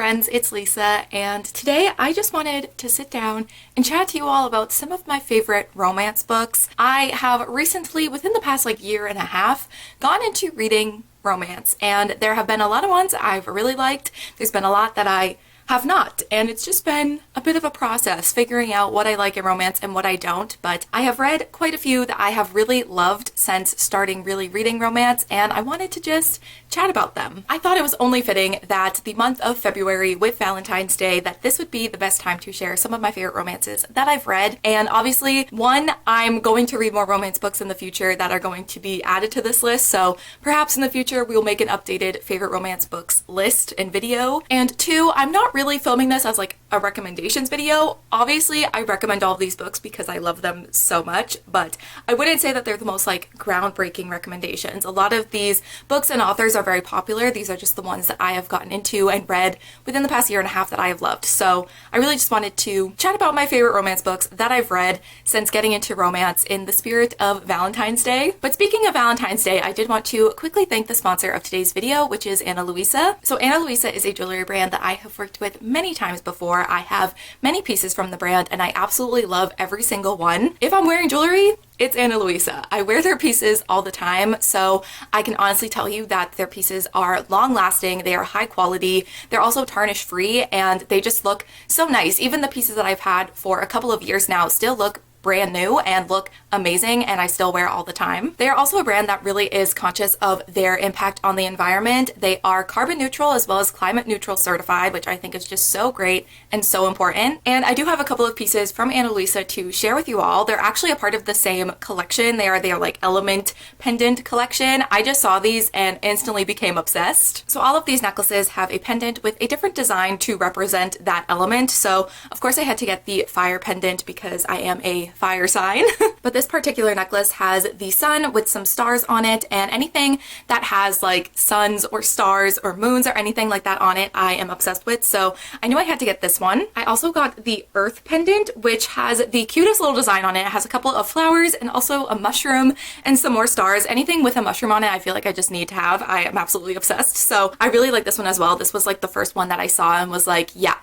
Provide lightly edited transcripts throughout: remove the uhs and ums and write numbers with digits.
friends, it's Lisa, and today I just wanted to sit down and chat to you all about some of my favorite romance books. I have recently, within the past year and a half, gone into reading romance, and there have been a lot of ones I've really liked. There's been a lot that I have not, and it's just been a bit of a process figuring out what I like in romance and what I don't, but I have read quite a few that I have really loved since starting really reading romance, and I wanted to just chat about them. I thought it was only fitting that the month of February with Valentine's Day, that this would be the best time to share some of my favorite romances that I've read. And obviously, one, I'm going to read more romance books in the future that are going to be added to this list, so perhaps in the future we will make an updated favorite romance books list and video. And two, I'm not really filming this as a recommendations video. Obviously, I recommend all of these books because I love them so much, but I wouldn't say that they're the most groundbreaking recommendations. A lot of these books and authors are very popular. These are just the ones that I have gotten into and read within the past year and a half that I have loved. So I really just wanted to chat about my favorite romance books that I've read since getting into romance in the spirit of Valentine's Day. But speaking of Valentine's Day, I did want to quickly thank the sponsor of today's video, which is Ana Luisa. So Ana Luisa is a jewelry brand that I have worked with many times before. I have many pieces from the brand and I absolutely love every single one. If I'm wearing jewelry, it's Ana Luisa. I wear their pieces all the time, so I can honestly tell you that their pieces are long lasting, they are high quality, they're also tarnish free, and they just look so nice. Even the pieces that I've had for a couple of years now still look brand new and look amazing, and I still wear all the time. They are also a brand that really is conscious of their impact on the environment. They are carbon neutral as well as climate neutral certified, which I think is just so great and so important. And I do have a couple of pieces from Ana Luisa to share with you all. They're actually a part of the same collection. They are Element pendant collection. I just saw these and instantly became obsessed. So all of these necklaces have a pendant with a different design to represent that element. So of course I had to get the fire pendant because I am a fire sign. But this particular necklace has the sun with some stars on it, and anything that has suns or stars or moons or anything like that on it I am obsessed with, so I knew I had to get this one. I also got the earth pendant, which has the cutest little design on it. It has a couple of flowers and also a mushroom and some more stars. Anything with a mushroom on it I feel like I just need to have. I am absolutely obsessed, so I really like this one as well. This was the first one that I saw and was yeah,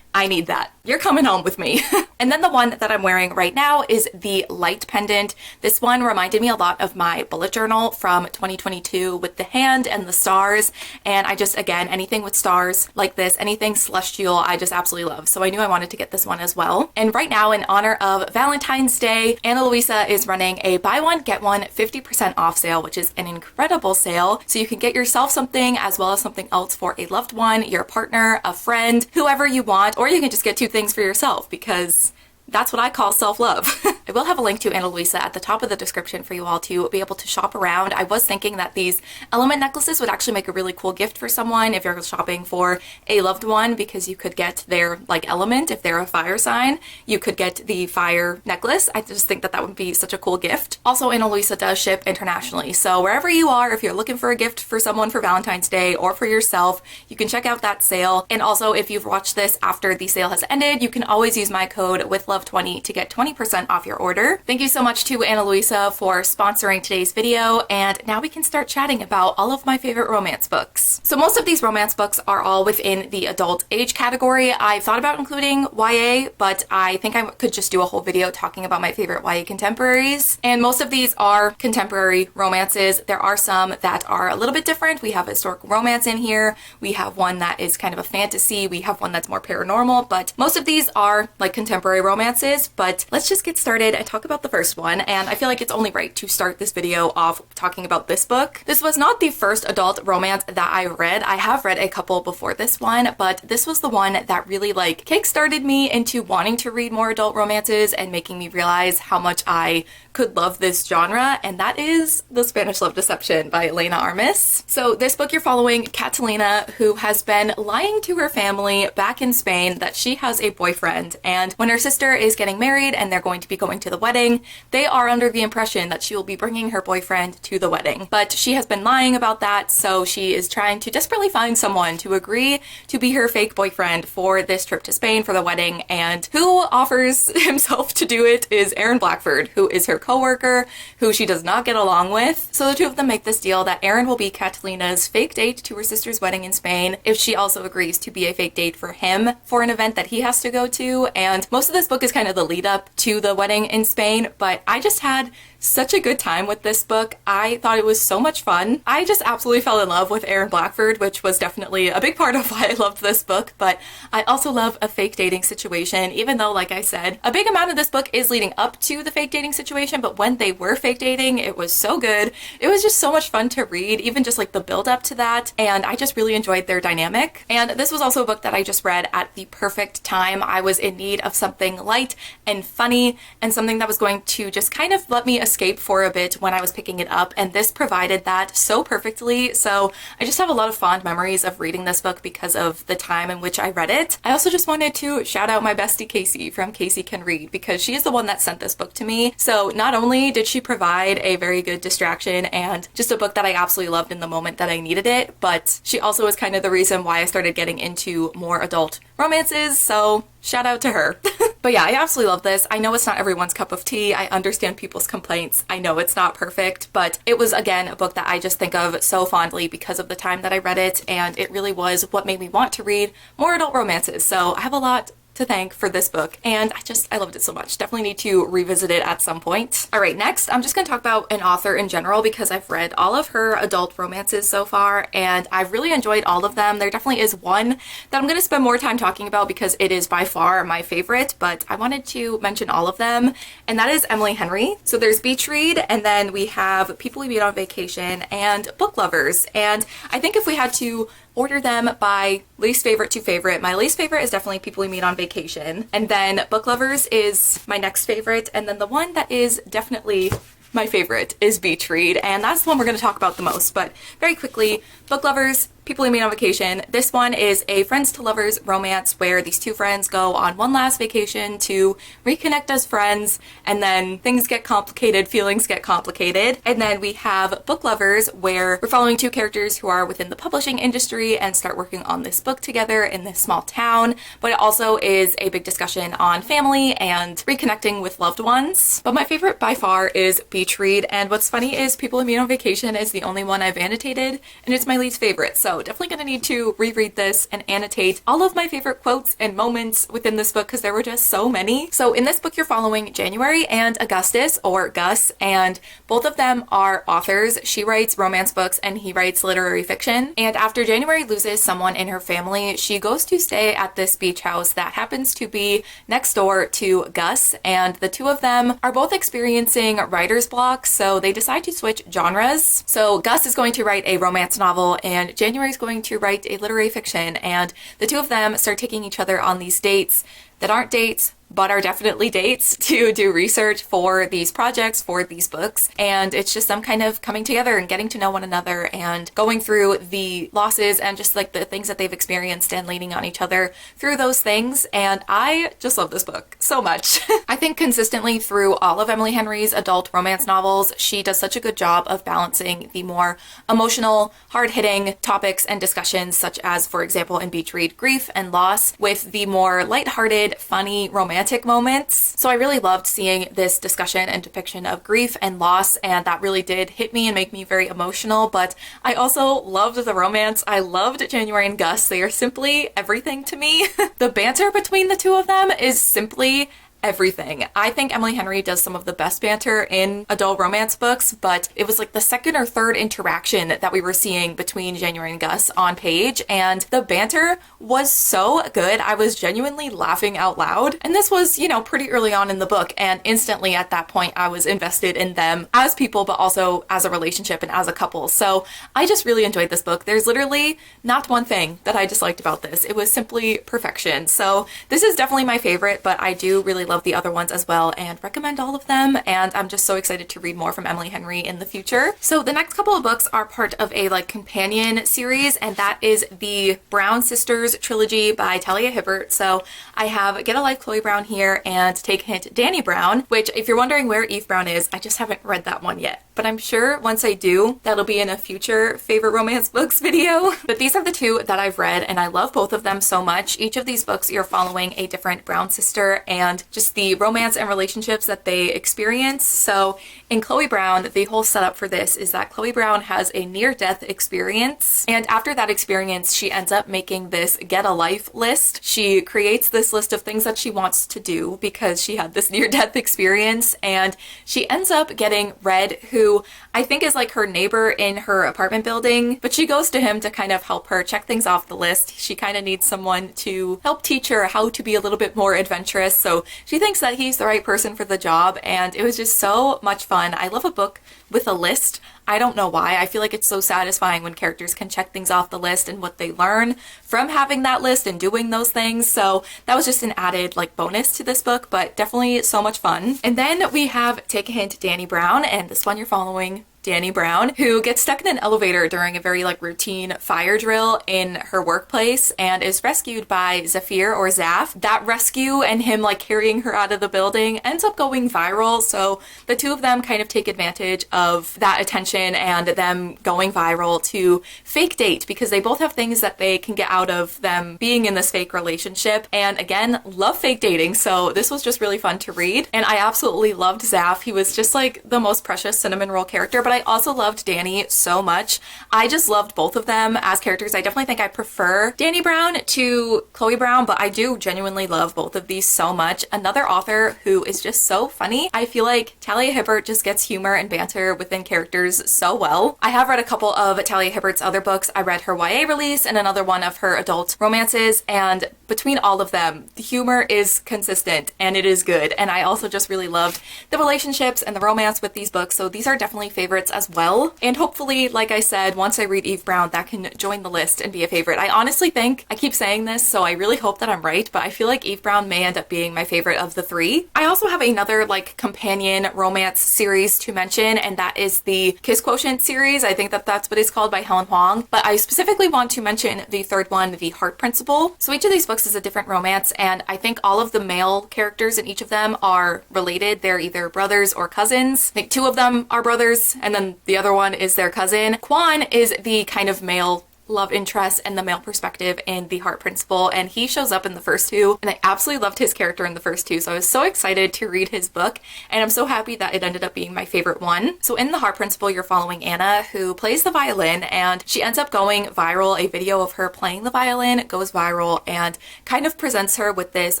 I need that. You're coming home with me. And then the one that I'm wearing right now is the light pendant. This one reminded me a lot of my bullet journal from 2022 with the hand and the stars. And I just, again, anything with stars like this, anything celestial, I just absolutely love. So I knew I wanted to get this one as well. And right now, in honor of Valentine's Day, Ana Luisa is running a buy one, get one 50% off sale, which is an incredible sale. So you can get yourself something as well as something else for a loved one, your partner, a friend, whoever you want, or you can just get two things for yourself, because that's what I call self-love. I will have a link to Ana Luisa at the top of the description for you all to be able to shop around. I was thinking that these element necklaces would actually make a really cool gift for someone if you're shopping for a loved one, because you could get their element. If they're a fire sign, you could get the fire necklace. I just think that that would be such a cool gift. Also, Ana Luisa does ship internationally, so wherever you are, if you're looking for a gift for someone for Valentine's Day or for yourself, you can check out that sale. And also, if you've watched this after the sale has ended, you can always use my code WithLove20 to get 20% off your order. Thank you so much to Ana Luisa for sponsoring today's video, and now we can start chatting about all of my favorite romance books. So most of these romance books are all within the adult age category. I thought about including YA, but I think I could just do a whole video talking about my favorite YA contemporaries. And most of these are contemporary romances. There are some that are a little bit different. We have historical romance in here. We have one that is kind of a fantasy. We have one that's more paranormal, but most of these are contemporary romances. But let's just get started and talk about the first one. And I feel like it's only right to start this video off talking about this book. This was not the first adult romance that I read. I have read a couple before this one, but this was the one that really kick-started me into wanting to read more adult romances and making me realize how much I could love this genre, and that is The Spanish Love Deception by Elena Armas. So this book, you're following Catalina, who has been lying to her family back in Spain that she has a boyfriend, and when her sister sister is getting married and they're going to be going to the wedding. They are under the impression that she will be bringing her boyfriend to the wedding, but she has been lying about that, so she is trying to desperately find someone to agree to be her fake boyfriend for this trip to Spain for the wedding, and who offers himself to do it is Aaron Blackford, who is her co-worker, who she does not get along with. So the two of them make this deal that Aaron will be Catalina's fake date to her sister's wedding in Spain if she also agrees to be a fake date for him for an event that he has to go to. And most of this book is kind of the lead up to the wedding in Spain, but I just had such a good time with this book. I thought it was so much fun. I just absolutely fell in love with Aaron Blackford, which was definitely a big part of why I loved this book, but I also love a fake dating situation, even though, like I said, a big amount of this book is leading up to the fake dating situation, but when they were fake dating, it was so good. It was just so much fun to read, even just like the build up to that, and I just really enjoyed their dynamic. And this was also a book that I just read at the perfect time. I was in need of something light and funny and something that was going to just kind of let me escape for a bit when I was picking it up, and this provided that so perfectly. So I just have a lot of fond memories of reading this book because of the time in which I read it. I also just wanted to shout out my bestie Casey from Casey Can Read, because she is the one that sent this book to me. So not only did she provide a very good distraction and just a book that I absolutely loved in the moment that I needed it, but she also is kind of the reason why I started getting into more adult romances, so shout out to her. But yeah, I absolutely love this. I know it's not everyone's cup of tea. I understand people's complaints. I know it's not perfect, but it was, again, a book that I just think of so fondly because of the time that I read it, and it really was what made me want to read more adult romances. So I have a lot to thank for this book, and I loved it so much. Definitely need to revisit it at some point. All right, next I'm just gonna talk about an author in general because I've read all of her adult romances so far and I've really enjoyed all of them. There definitely is one that I'm gonna spend more time talking about because it is by far my favorite, but I wanted to mention all of them, and that is Emily Henry. So there's Beach Read, and then we have People We Meet on Vacation and Book Lovers, and I think if we had to order them by least favorite to favorite, my least favorite is definitely People We Meet on Vacation, and then Book Lovers is my next favorite, and then the one that is definitely my favorite is Beach Read, and that's the one we're going to talk about the most. But very quickly, Book Lovers, People We Meet on Vacation. This one is a friends to lovers romance where these two friends go on one last vacation to reconnect as friends, and then things get complicated, feelings get complicated. And then we have Book Lovers, where we're following two characters who are within the publishing industry and start working on this book together in this small town. But it also is a big discussion on family and reconnecting with loved ones. But my favorite by far is Beach Read, and what's funny is People We Meet on Vacation is the only one I've annotated, and it's my least favorite. So definitely gonna need to reread this and annotate all of my favorite quotes and moments within this book because there were just so many. So in this book you're following January and Augustus, or Gus, and both of them are authors. She writes romance books and he writes literary fiction. And after January loses someone in her family, she goes to stay at this beach house that happens to be next door to Gus, and the two of them are both experiencing writer's block, so they decide to switch genres. So Gus is going to write a romance novel and January is going to write a literary fiction, and the two of them start taking each other on these dates that aren't dates but are definitely dates to do research for these projects, for these books. And it's just them kind of coming together and getting to know one another and going through the losses and just like the things that they've experienced and leaning on each other through those things. And I just love this book so much. I think consistently through all of Emily Henry's adult romance novels, she does such a good job of balancing the more emotional, hard-hitting topics and discussions, such as, for example, in Beach Read, grief and loss, with the more lighthearted, funny, romantic moments. So I really loved seeing this discussion and depiction of grief and loss, and that really did hit me and make me very emotional. But I also loved the romance. I loved January and Gus. They are simply everything to me. The banter between the two of them is simply everything. I think Emily Henry does some of the best banter in adult romance books, but it was like the second or third interaction that we were seeing between January and Gus on page, and the banter was so good. I was genuinely laughing out loud, and this was, you know, pretty early on in the book, and instantly at that point I was invested in them as people, but also as a relationship and as a couple. So I just really enjoyed this book. There's literally not one thing that I disliked about this. It was simply perfection. So this is definitely my favorite, but I do really love the other ones as well and recommend all of them, and I'm just so excited to read more from Emily Henry in the future. So the next couple of books are part of a like companion series, and that is the Brown Sisters trilogy by Talia Hibbert. So I have Get a Life Chloe Brown here and Take a Hint Dani Brown, which if you're wondering where Eve Brown is, I just haven't read that one yet. But I'm sure once I do, that'll be in a future favorite romance books video. But these are the two that I've read, and I love both of them so much. Each of these books, you're following a different Brown sister and just the romance and relationships that they experience. So in Chloe Brown, the whole setup for this is that Chloe Brown has a near-death experience, and after that experience, she ends up making this Get a Life list. She creates this list of things that she wants to do because she had this near-death experience, and she ends up getting Red, who I think is like her neighbor in her apartment building, but she goes to him to kind of help her check things off the list. She kind of needs someone to help teach her how to be a little bit more adventurous, so she thinks that he's the right person for the job, and it was just so much fun. I love a book with a list. I don't know why. I feel like it's so satisfying when characters can check things off the list and what they learn from having that list and doing those things. So that was just an added like bonus to this book, but definitely so much fun. And then we have Take a Hint Dani Brown, and this one you're following Dani Brown, who gets stuck in an elevator during a very like routine fire drill in her workplace and is rescued by Zafir or Zaf. That rescue and him like carrying her out of the building ends up going viral, so the two of them kind of take advantage of that attention and them going viral to fake date because they both have things that they can get out of them being in this fake relationship, and again, love fake dating, so this was just really fun to read. And I absolutely loved Zaf. He was just like the most precious cinnamon roll character, but I also loved Dani so much. I just loved both of them as characters. I definitely think I prefer Dani Brown to Chloe Brown, but I do genuinely love both of these so much. Another author who is just so funny. I feel like Talia Hibbert just gets humor and banter within characters so well. I have read a couple of Talia Hibbert's other books. I read her YA release and another one of her adult romances, and between all of them, the humor is consistent and it is good. And I also just really loved the relationships and the romance with these books, so these are definitely favorites as well. And hopefully, like I said, once I read Eve Brown, that can join the list and be a favorite. I honestly think, I keep saying this, so I really hope that I'm right, but I feel like Eve Brown may end up being my favorite of the three. I also have another like companion romance series to mention, and that is the Kiss Quotient series. I think that that's what it's called, by Helen Huang, but I specifically want to mention the third one, The Heart Principle. So each of these books is a different romance, and I think all of the male characters in each of them are related. They're either brothers or cousins. I think two of them are brothers, and then the other one is their cousin. Quan is the kind of male love interest and the male perspective in The Heart Principle, and he shows up in the first two, and I absolutely loved his character in the first two, so I was so excited to read his book, and I'm so happy that it ended up being my favorite one. So in The Heart Principle, you're following Anna, who plays the violin, and she ends up going viral. A video of her playing the violin goes viral and kind of presents her with this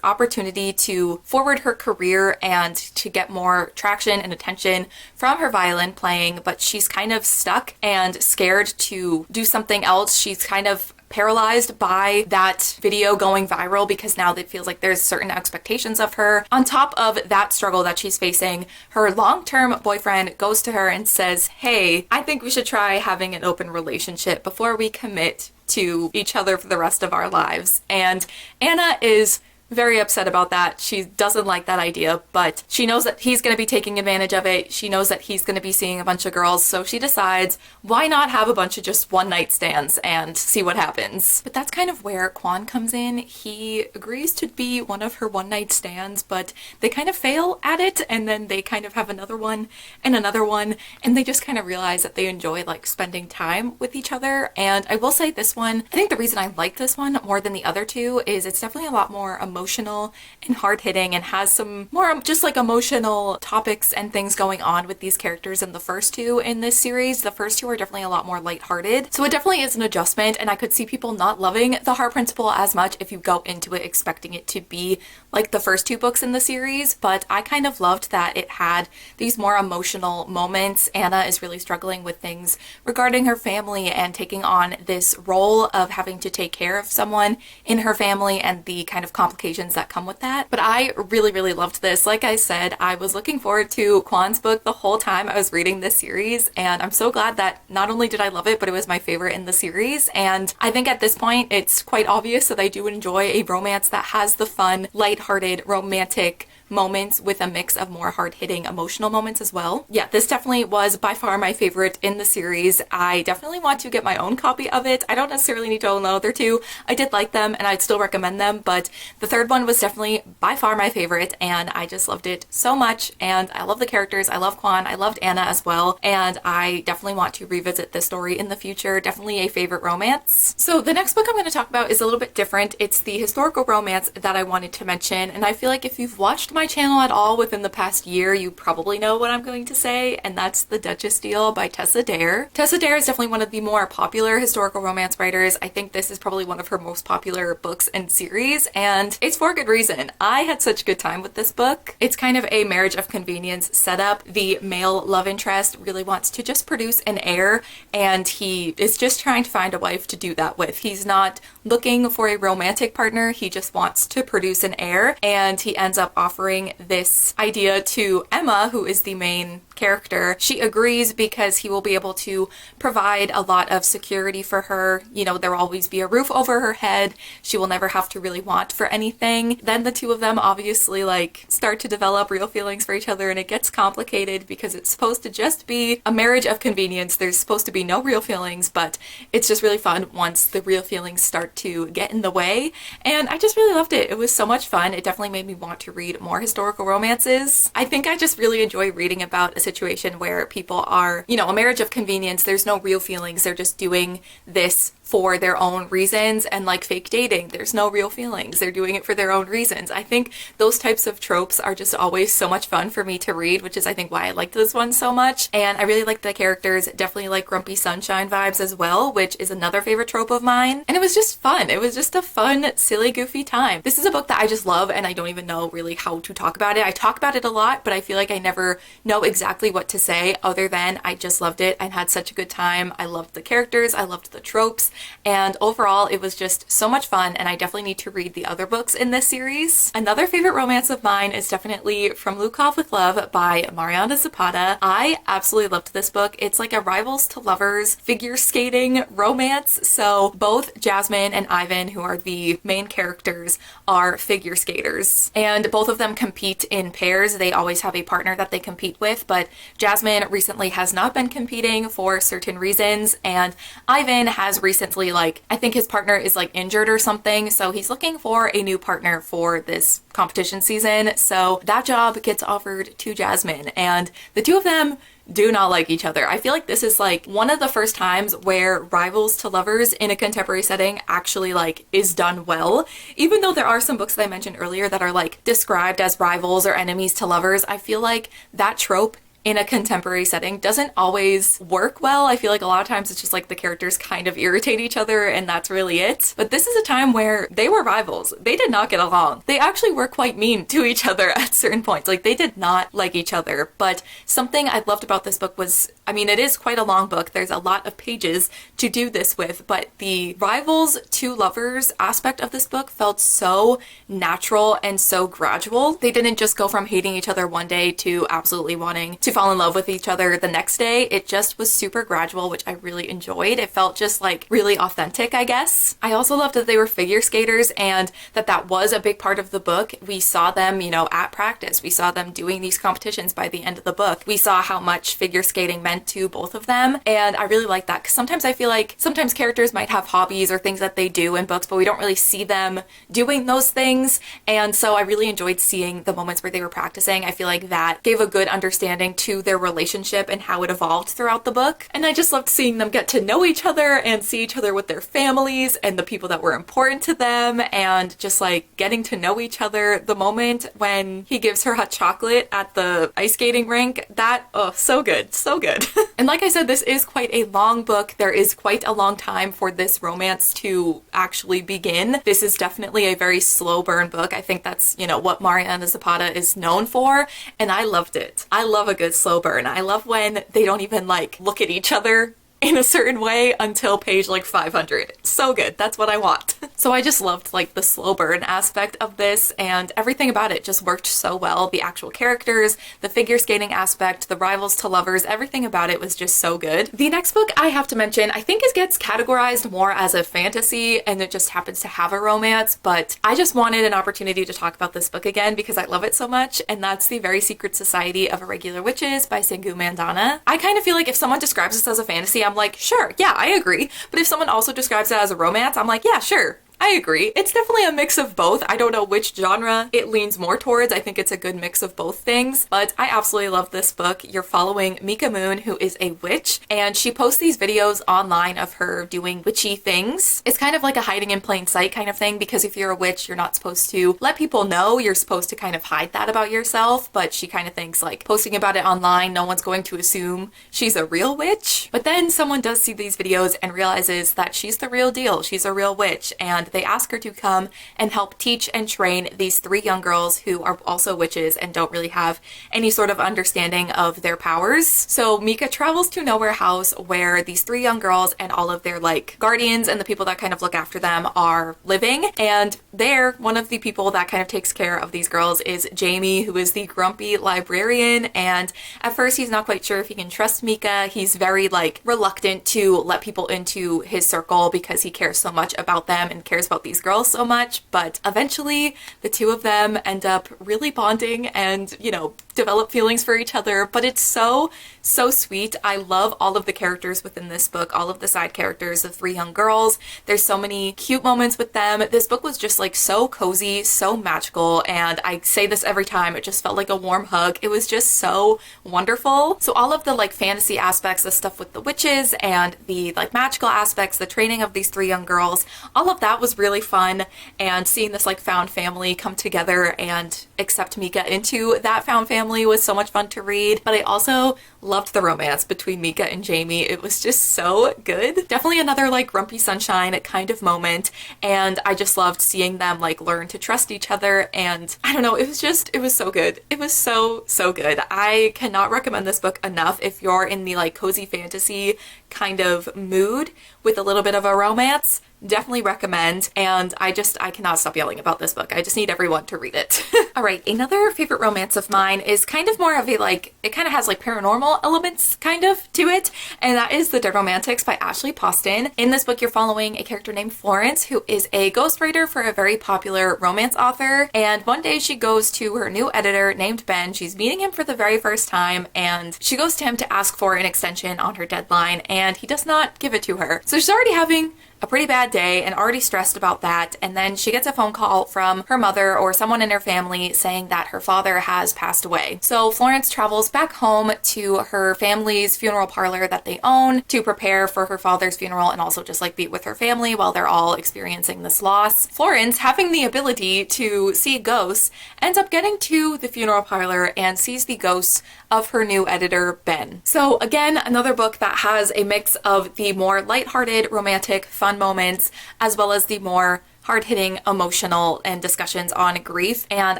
opportunity to forward her career and to get more traction and attention from her violin playing, but she's kind of stuck and scared to do something else. She's kind of paralyzed by that video going viral because now it feels like there's certain expectations of her. On top of that struggle that she's facing, her long-term boyfriend goes to her and says, "Hey, I think we should try having an open relationship before we commit to each other for the rest of our lives." And Anna is very upset about that. She doesn't like that idea, but she knows that he's going to be taking advantage of it. She knows that he's going to be seeing a bunch of girls, so she decides, why not have a bunch of just one-night stands and see what happens? But that's kind of where Quan comes in. He agrees to be one of her one-night stands, but they kind of fail at it, and then they kind of have another one, and they just kind of realize that they enjoy like spending time with each other. And I will say this one, I think the reason I like this one more than the other two is it's definitely a lot more emotional and hard-hitting and has some more just like emotional topics and things going on with these characters in the first two in this series. The first two are definitely a lot more lighthearted, so it definitely is an adjustment, and I could see people not loving The Heart Principle as much if you go into it expecting it to be like the first two books in the series, but I kind of loved that it had these more emotional moments. Anna is really struggling with things regarding her family and taking on this role of having to take care of someone in her family and the kind of complications that come with that. But I really, really loved this. Like I said, I was looking forward to Quan's book the whole time I was reading this series, and I'm so glad that not only did I love it, but it was my favorite in the series. And I think at this point, it's quite obvious that I do enjoy a romance that has the fun, lighthearted, romantic moments with a mix of more hard-hitting emotional moments as well. Yeah, this definitely was by far my favorite in the series. I definitely want to get my own copy of it. I don't necessarily need to own the other two. I did like them and I'd still recommend them, but the third one was definitely by far my favorite, and I just loved it so much. And I love the characters. I love Quan. I loved Anna as well, and I definitely want to revisit this story in the future. Definitely a favorite romance. So the next book I'm going to talk about is a little bit different. It's the historical romance that I wanted to mention, and I feel like if you've watched my channel at all within the past year, you probably know what I'm going to say, and that's The Duchess Deal by Tessa Dare. Tessa Dare is definitely one of the more popular historical romance writers. I think this is probably one of her most popular books and series, and it's for good reason. I had such a good time with this book. It's kind of a marriage of convenience setup. The male love interest really wants to just produce an heir, and he is just trying to find a wife to do that with. He's not looking for a romantic partner, he just wants to produce an heir, and he ends up offering this idea to Emma, who is the main character. She agrees because he will be able to provide a lot of security for her. You know, there will always be a roof over her head. She will never have to really want for anything. Then the two of them obviously like start to develop real feelings for each other, and it gets complicated because it's supposed to just be a marriage of convenience. There's supposed to be no real feelings, but it's just really fun once the real feelings start to get in the way. And I just really loved it. It was so much fun. It definitely made me want to read more historical romances. I think I just really enjoy reading about a situation where people are, you know, a marriage of convenience. There's no real feelings. They're just doing this for their own reasons, and like fake dating, there's no real feelings. They're doing it for their own reasons. I think those types of tropes are just always so much fun for me to read, which is I think why I liked this one so much. And I really liked the characters, definitely like Grumpy Sunshine vibes as well, which is another favorite trope of mine. And it was just fun. It was just a fun, silly, goofy time. This is a book that I just love, and I don't even know really how to talk about it. I talk about it a lot, but I feel like I never know exactly what to say other than I just loved it and had such a good time. I loved the characters, I loved the tropes, and overall it was just so much fun, and I definitely need to read the other books in this series. Another favorite romance of mine is definitely From Lukov with Love by Mariana Zapata. I absolutely loved this book. It's like a rivals to lovers figure skating romance. So both Jasmine and Ivan, who are the main characters, are figure skaters, and both of them compete in pairs. They always have a partner that they compete with, but Jasmine recently has not been competing for certain reasons, and Ivan has recently, like, I think his partner is like injured or something, so he's looking for a new partner for this competition season. So that job gets offered to Jasmine, and the two of them do not like each other. I feel like this is like one of the first times where rivals to lovers in a contemporary setting actually like is done well. Even though there are some books that I mentioned earlier that are like described as rivals or enemies to lovers, I feel like that trope in a contemporary setting doesn't always work well. I feel like a lot of times it's just like the characters kind of irritate each other and that's really it. But this is a time where they were rivals. They did not get along. They actually were quite mean to each other at certain points. Like they did not like each other. But something I loved about this book was, I mean, it is quite a long book. There's a lot of pages to do this with, but the rivals to lovers aspect of this book felt so natural and so gradual. They didn't just go from hating each other one day to absolutely wanting to fall in love with each other the next day. It just was super gradual, which I really enjoyed. It felt just like really authentic, I guess. I also loved that they were figure skaters and that was a big part of the book. We saw them, you know, at practice. We saw them doing these competitions by the end of the book. We saw how much figure skating meant to both of them, and I really like that because sometimes I feel like sometimes characters might have hobbies or things that they do in books, but we don't really see them doing those things. And so I really enjoyed seeing the moments where they were practicing. I feel like that gave a good understanding to their relationship and how it evolved throughout the book. And I just loved seeing them get to know each other and see each other with their families and the people that were important to them, and just like getting to know each other. The moment when he gives her hot chocolate at the ice skating rink, that, oh, so good, so good. And like I said, this is quite a long book. There is quite a long time for this romance to actually begin. This is definitely a very slow burn book. I think that's, you know, what Mariana Zapata is known for, and I loved it. I love a good slow burn. I love when they don't even like look at each other in a certain way until page like 500. So good. That's what I want. So I just loved like the slow burn aspect of this, and everything about it just worked so well. The actual characters, the figure skating aspect, the rivals to lovers, everything about it was just so good. The next book I have to mention, I think it gets categorized more as a fantasy and it just happens to have a romance, but I just wanted an opportunity to talk about this book again because I love it so much, and that's The Very Secret Society of Irregular Witches by Sangu Mandana. I kind of feel like if someone describes this as a fantasy, I'm like, sure, yeah, I agree. But if someone also describes it as a romance, I'm like, yeah, sure, I agree. It's definitely a mix of both. I don't know which genre it leans more towards. I think it's a good mix of both things, but I absolutely love this book. You're following Mika Moon, who is a witch, and she posts these videos online of her doing witchy things. It's kind of like a hiding in plain sight kind of thing, because if you're a witch, you're not supposed to let people know. You're supposed to kind of hide that about yourself, but she kind of thinks like posting about it online, no one's going to assume she's a real witch. But then someone does see these videos and realizes that she's the real deal. She's a real witch, and they ask her to come and help teach and train these 3 young girls who are also witches and don't really have any sort of understanding of their powers. So Mika travels to Nowhere House, where these 3 young girls and all of their like guardians and the people that kind of look after them are living. And there, one of the people that kind of takes care of these girls is Jamie, who is the grumpy librarian. And at first he's not quite sure if he can trust Mika. He's very like reluctant to let people into his circle because he cares so much about them and cares about these girls so much, but eventually the 2 of them end up really bonding and, you know, develop feelings for each other. But it's so sweet. I love all of the characters within this book, all of the side characters, the 3 young girls. There's so many cute moments with them. This book was just like so cozy, so magical, and I say this every time, it just felt like a warm hug. It was just so wonderful. So all of the like fantasy aspects, the stuff with the witches and the like magical aspects, the training of these 3 young girls, all of that was really fun, and seeing this like found family come together and accept Mika into that found family was so much fun to read. But I also loved the romance between Mika and Jamie. It was just so good. Definitely another like grumpy sunshine kind of moment, and I just loved seeing them like learn to trust each other, and I don't know, it was so good. It was so good. I cannot recommend this book enough if you're in the like cozy fantasy kind of mood with a little bit of a romance. Definitely recommend, and I cannot stop yelling about this book. I just need everyone to read it. All right, another favorite romance of mine is kind of more of a like, it kind of has like paranormal elements kind of to it, and that is The Dead Romantics by Ashley Poston. In this book, you're following a character named Florence, who is a ghostwriter for a very popular romance author, and one day she goes to her new editor named Ben. She's meeting him for the very first time, and she goes to him to ask for an extension on her deadline, and he does not give it to her. So she's already having a pretty bad day and already stressed about that, and then she gets a phone call from her mother or someone in her family saying that her father has passed away. So Florence travels back home to her family's funeral parlor that they own to prepare for her father's funeral and also just like be with her family while they're all experiencing this loss. Florence, having the ability to see ghosts, ends up getting to the funeral parlor and sees the ghosts of her new editor, Ben. So again, another book that has a mix of the more lighthearted, romantic, fun moments, as well as the more hard-hitting, emotional, and discussions on grief. And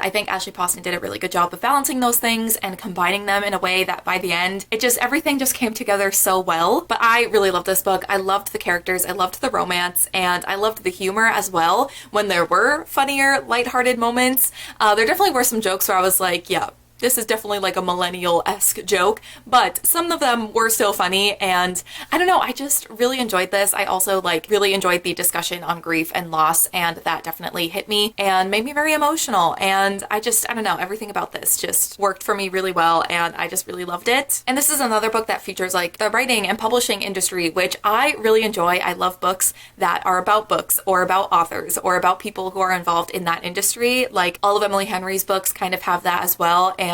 I think Ashley Poston did a really good job of balancing those things and combining them in a way that by the end, everything just came together so well. But I really loved this book. I loved the characters, I loved the romance, and I loved the humor as well. When there were funnier, lighthearted moments, there definitely were some jokes where I was like, yeah, this is definitely like a millennial-esque joke, but some of them were still funny, and I don't know, I just really enjoyed this. I also like really enjoyed the discussion on grief and loss, and that definitely hit me and made me very emotional, and I don't know, everything about this just worked for me really well, and I just really loved it. And this is another book that features like the writing and publishing industry, which I really enjoy. I love books that are about books or about authors or about people who are involved in that industry. Like all of Emily Henry's books kind of have that as well, and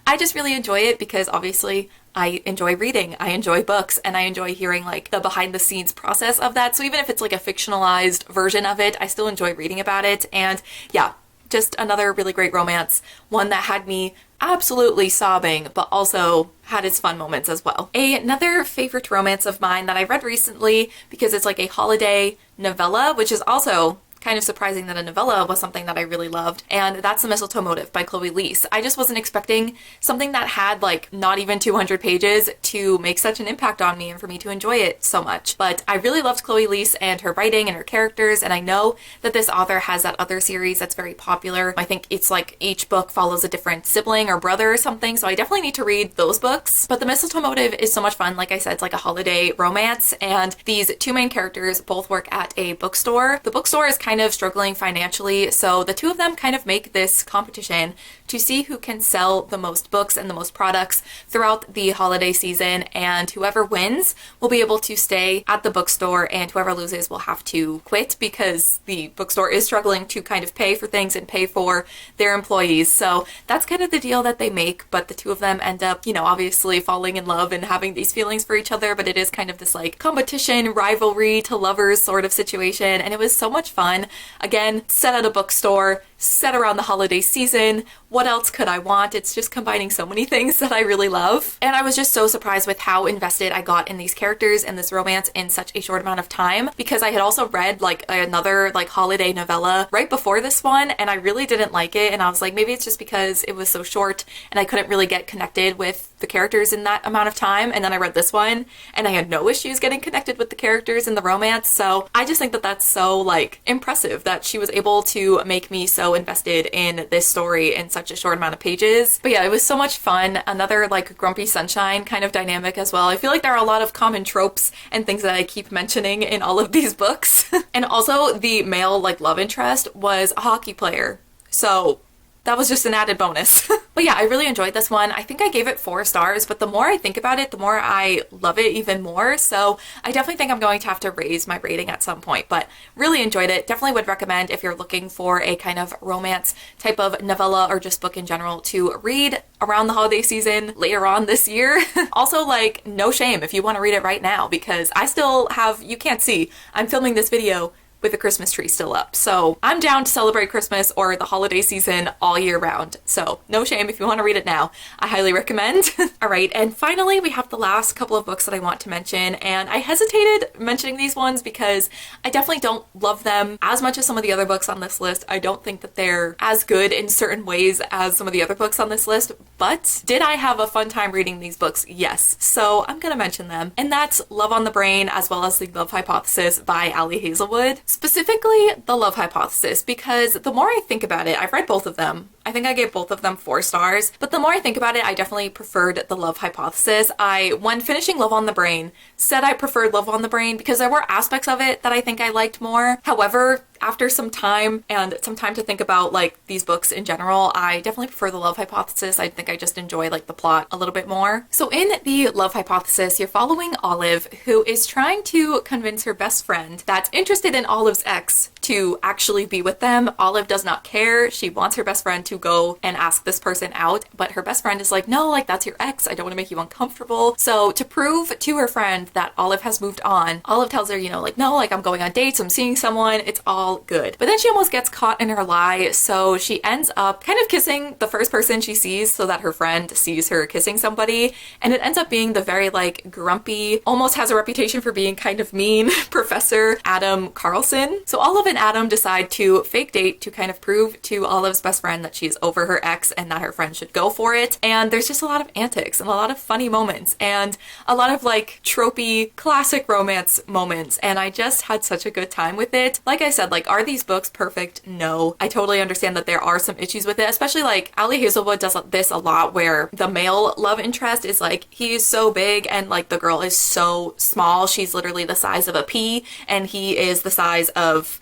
I just really enjoy it because obviously I enjoy reading, I enjoy books, and I enjoy hearing like the behind the scenes process of that. So even if it's like a fictionalized version of it, I still enjoy reading about it. And yeah, just another really great romance, one that had me absolutely sobbing, but also had its fun moments as well. Another favorite romance of mine that I read recently, because it's like a holiday novella, which is also kind of surprising that a novella was something that I really loved, and that's The Mistletoe Motive by Chloe Leese. I just wasn't expecting something that had like not even 200 pages to make such an impact on me and for me to enjoy it so much. But I really loved Chloe Leese and her writing and her characters, and I know that this author has that other series that's very popular. I think it's like each book follows a different sibling or brother or something, so I definitely need to read those books. But The Mistletoe Motive is so much fun. Like I said, it's like a holiday romance, and these two main characters both work at a bookstore. The bookstore is kind of struggling financially, so the two of them kind of make this competition to see who can sell the most books and the most products throughout the holiday season, and whoever wins will be able to stay at the bookstore, and whoever loses will have to quit because the bookstore is struggling to kind of pay for things and pay for their employees. So that's kind of the deal that they make, but the two of them end up, obviously falling in love and having these feelings for each other, but it is kind of this like competition, rivalry to lovers sort of situation, and it was so much fun. Again, set at a bookstore, set around the holiday season. What else could I want? It's just combining so many things that I really love. And I was just so surprised with how invested I got in these characters and this romance in such a short amount of time, because I had also read like another like holiday novella right before this one, and I really didn't like it. And I was like, maybe it's just because it was so short and I couldn't really get connected with the characters in that amount of time. And then I read this one and I had no issues getting connected with the characters in the romance. So I just think that that's so like impressive that she was able to make me so invested in this story in such a short amount of pages. But yeah, it was so much fun. Another like Grumpy Sunshine kind of dynamic as well. I feel like there are a lot of common tropes and things that I keep mentioning in all of these books. And also the male like love interest was a hockey player. So that was just an added bonus. But yeah, I really enjoyed this one. I think I gave it 4 stars, but the more I think about it, the more I love it even more. So I definitely think I'm going to have to raise my rating at some point, but really enjoyed it. Definitely would recommend if you're looking for a kind of romance type of novella or just book in general to read around the holiday season later on this year. Also, like, no shame if you want to read it right now, because I still have, you can't see, I'm filming this video with the Christmas tree still up. So I'm down to celebrate Christmas or the holiday season all year round. So no shame if you want to read it now. I highly recommend. All right, and finally we have the last couple of books that I want to mention, and I hesitated mentioning these ones because I definitely don't love them as much as some of the other books on this list. I don't think that they're as good in certain ways as some of the other books on this list, but did I have a fun time reading these books? Yes. So I'm gonna mention them, and that's Love on the Brain as well as The Love Hypothesis by Ali Hazelwood. Specifically, The Love Hypothesis, because the more I think about it, I've read both of them. I think I gave both of them 4 stars, but the more I think about it, I definitely preferred The Love Hypothesis. When finishing Love on the Brain, said I preferred Love on the Brain because there were aspects of it that I think I liked more. However, after some time and some time to think about like these books in general, I definitely prefer The Love Hypothesis. I think I just enjoy like the plot a little bit more. So in The Love Hypothesis, you're following Olive, who is trying to convince her best friend that's interested in Olive's ex to actually be with them. Olive does not care. She wants her best friend to go and ask this person out, but her best friend is like, no, like that's your ex. I don't want to make you uncomfortable. So to prove to her friend that Olive has moved on, Olive tells her, like, no, like I'm going on dates, I'm seeing someone, it's all good. But then she almost gets caught in her lie, so she ends up kind of kissing the first person she sees so that her friend sees her kissing somebody, and it ends up being the very like grumpy, almost has a reputation for being kind of mean Professor Adam Carlson. So Olive and Adam decide to fake date to kind of prove to Olive's best friend that she's over her ex and that her friend should go for it. And there's just a lot of antics and a lot of funny moments and a lot of like tropey classic romance moments, and I just had such a good time with it. Like I said, like, are these books perfect? No. I totally understand that there are some issues with it, especially like Ali Hazelwood does this a lot where the male love interest is like, he is so big and like the girl is so small. She's literally the size of a pea and he is the size of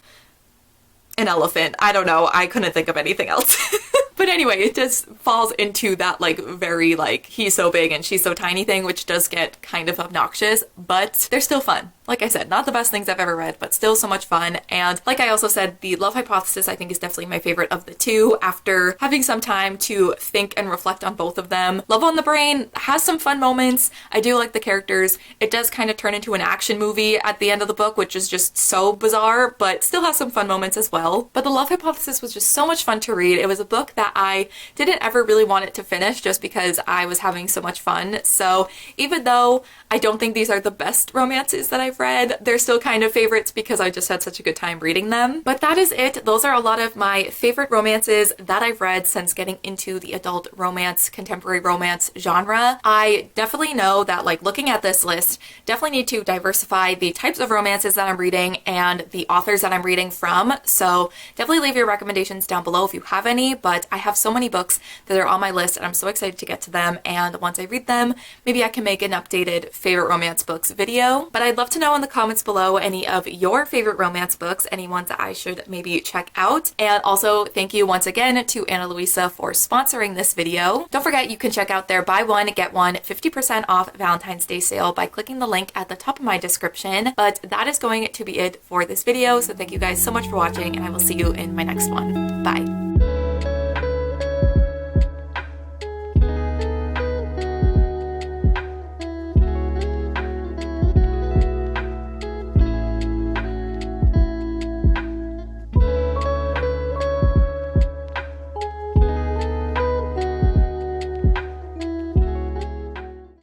an elephant. I don't know. I couldn't think of anything else. But anyway, it just falls into that like very like he's so big and she's so tiny thing, which does get kind of obnoxious, but they're still fun. Like I said, not the best things I've ever read, but still so much fun. And like I also said, The Love Hypothesis I think is definitely my favorite of the two after having some time to think and reflect on both of them. Love on the Brain has some fun moments. I do like the characters. It does kind of turn into an action movie at the end of the book, which is just so bizarre, but still has some fun moments as well. But The Love Hypothesis was just so much fun to read. It was a book that that I didn't ever really want it to finish just because I was having so much fun. So even though I don't think these are the best romances that I've read, they're still kind of favorites because I just had such a good time reading them. But that is it. Those are a lot of my favorite romances that I've read since getting into the adult romance, contemporary romance genre. I definitely know that like looking at this list, definitely need to diversify the types of romances that I'm reading and the authors that I'm reading from. So definitely leave your recommendations down below if you have any, but I have so many books that are on my list and I'm so excited to get to them. And once I read them, maybe I can make an updated favorite romance books video. But I'd love to know in the comments below any of your favorite romance books, any ones that I should maybe check out. And also thank you once again to Ana Luisa for sponsoring this video. Don't forget you can check out their buy one get one 50% off Valentine's Day sale by clicking the link at the top of my description. But that is going to be it for this video. So thank you guys so much for watching and I will see you in my next one. Bye.